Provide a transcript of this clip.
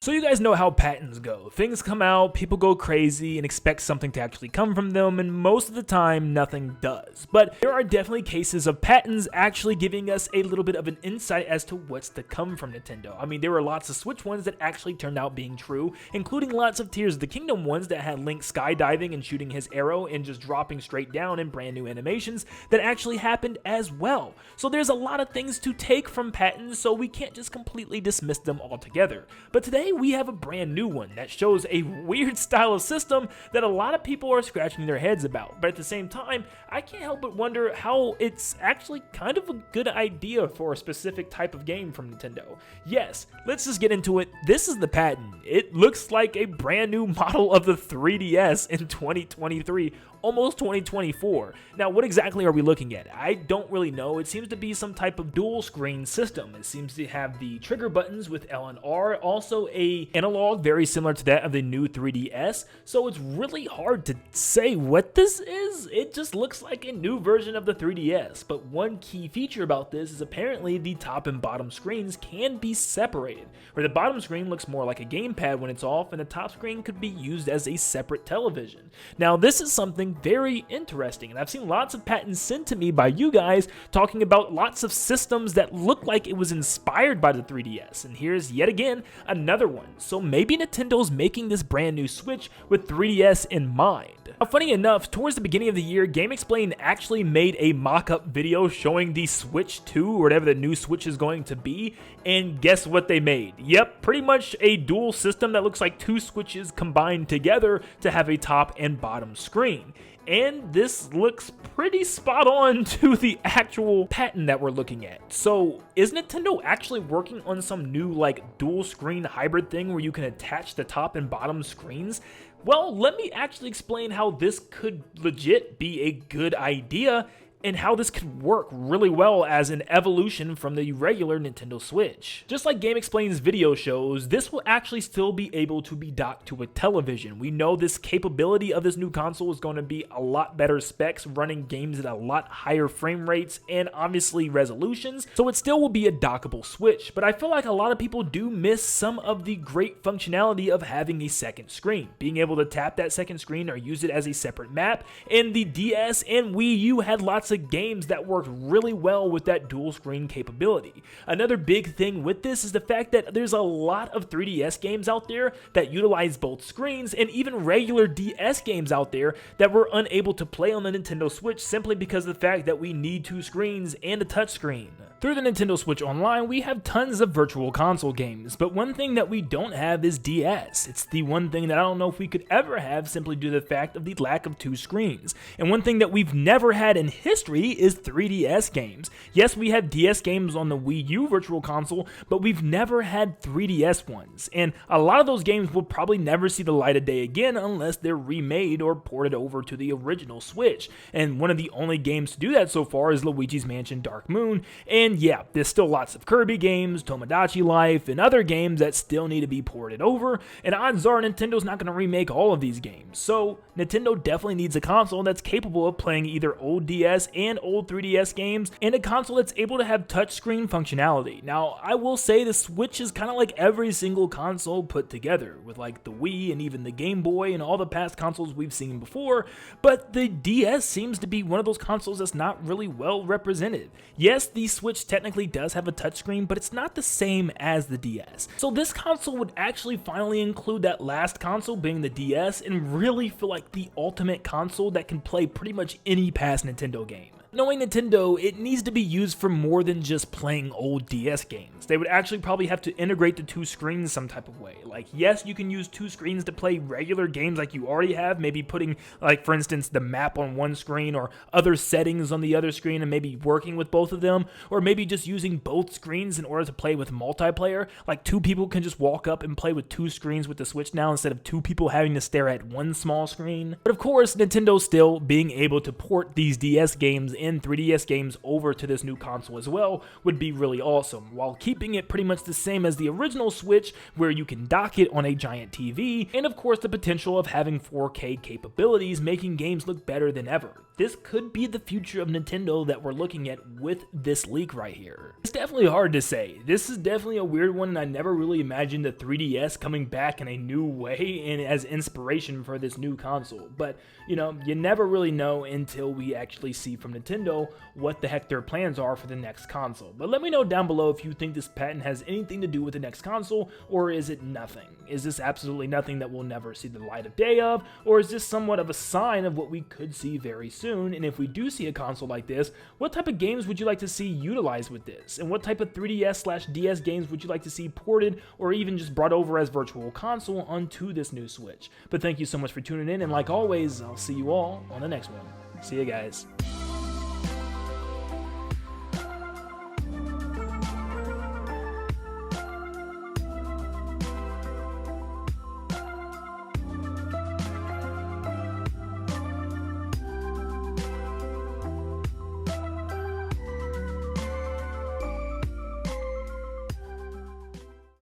So you guys know how patents go. Things come out, people go crazy and expect something to actually come from them, and most of the time, nothing does. But there are definitely cases of patents actually giving us a little bit of an insight as to what's to come from Nintendo. I mean, there were lots of Switch ones that actually turned out being true, including lots of Tears of the Kingdom ones that had Link skydiving and shooting his arrow and just dropping straight down in brand new animations that actually happened as well. So there's a lot of things to take from patents, so we can't just completely dismiss them altogether. But today, we have a brand new one that shows a weird style of system that a lot of people are scratching their heads about. But at the same time, I can't help but wonder how it's actually kind of a good idea for a specific type of game from Nintendo. Yes, let's just get into it. This is the patent. It looks like a brand new model of the 3DS in 2023, almost 2024. Now, what exactly are we looking at? I don't really know. It seems to be some type of dual screen system. It seems to have the trigger buttons with L and R, also a analog very similar to that of the new 3DS, so it's really hard to say what this is. It just looks like a new version of the 3DS, but one key feature about this is apparently the top and bottom screens can be separated, where the bottom screen looks more like a gamepad when it's off, and the top screen could be used as a separate television. Now, this is something very interesting, and I've seen lots of patents sent to me by you guys talking about lots of systems that look like it was inspired by the 3DS, and here's yet again another one. So maybe Nintendo's making this brand new Switch with 3DS in mind. Now, funny enough, towards the beginning of the year, Gamexplain actually made a mock-up video showing the Switch 2, or whatever the new Switch is going to be, and guess what they made? Yep, pretty much a dual system that looks like two Switches combined together to have a top and bottom screen. And this looks pretty spot on to the actual patent that we're looking at. So is Nintendo actually working on some new like dual screen hybrid thing where you can attach the top and bottom screens? Well, let me actually explain how this could legit be a good idea and how this could work really well as an evolution from the regular Nintendo Switch. Just like Gamexplain's video shows, this will actually still be able to be docked to a television. We know this capability of this new console is going to be a lot better specs, running games at a lot higher frame rates and obviously resolutions, so it still will be a dockable Switch, but I feel like a lot of people do miss some of the great functionality of having a second screen, being able to tap that second screen or use it as a separate map, and the DS and Wii U had lots of games that worked really well with that dual screen capability. Another big thing with this is the fact that there's a lot of 3DS games out there that utilize both screens, and even regular DS games out there that were unable to play on the Nintendo Switch simply because of the fact that we need two screens and a touchscreen. Through the Nintendo Switch Online, we have tons of virtual console games, but one thing that we don't have is DS. It's the one thing that I don't know if we could ever have simply due to the fact of the lack of two screens. And one thing that we've never had in history is 3DS games. Yes, we have DS games on the Wii U virtual console, but we've never had 3DS ones. And a lot of those games will probably never see the light of day again unless they're remade or ported over to the original Switch. And one of the only games to do that so far is Luigi's Mansion Dark Moon, and yeah, there's still lots of Kirby games, Tomodachi Life, and other games that still need to be ported over, and odds are Nintendo's not going to remake all of these games. So Nintendo definitely needs a console that's capable of playing either old DS and old 3DS games, and a console that's able to have touchscreen functionality. Now, I will say the Switch is kind of like every single console put together, with like the Wii and even the Game Boy and all the past consoles we've seen before, but the DS seems to be one of those consoles that's not really well represented. Yes, the Switch technically does have a touchscreen, but it's not the same as the DS. So this console would actually finally include that last console being the DS and really feel like the ultimate console that can play pretty much any past Nintendo game. Knowing Nintendo, it needs to be used for more than just playing old DS games. They would actually probably have to integrate the two screens some type of way. Like, yes, you can use two screens to play regular games like you already have, maybe putting, like, for instance, the map on one screen or other settings on the other screen and maybe working with both of them, or maybe just using both screens in order to play with multiplayer. Like, two people can just walk up and play with two screens with the Switch now instead of two people having to stare at one small screen. But of course, Nintendo's still being able to port these DS games and 3DS games over to this new console as well would be really awesome, while keeping it pretty much the same as the original Switch, where you can dock it on a giant TV, and of course the potential of having 4K capabilities, making games look better than ever. this could be the future of Nintendo that we're looking at with this leak right here. It's definitely hard to say. This is definitely a weird one, and I never really imagined the 3DS coming back in a new way and as inspiration for this new console. But, you know, you never really know until we actually see from Nintendo what the heck their plans are for the next console. But let me know down below if you think this patent has anything to do with the next console, or is it nothing? Is this absolutely nothing that we'll never see the light of day of, or is this somewhat of a sign of what we could see very soon? And if we do see a console like this, what type of games would you like to see utilized with this? And what type of 3DS/DS games would you like to see ported or even just brought over as virtual console onto this new Switch? But thank you so much for tuning in, and like always, I'll see you all on the next one. See you guys.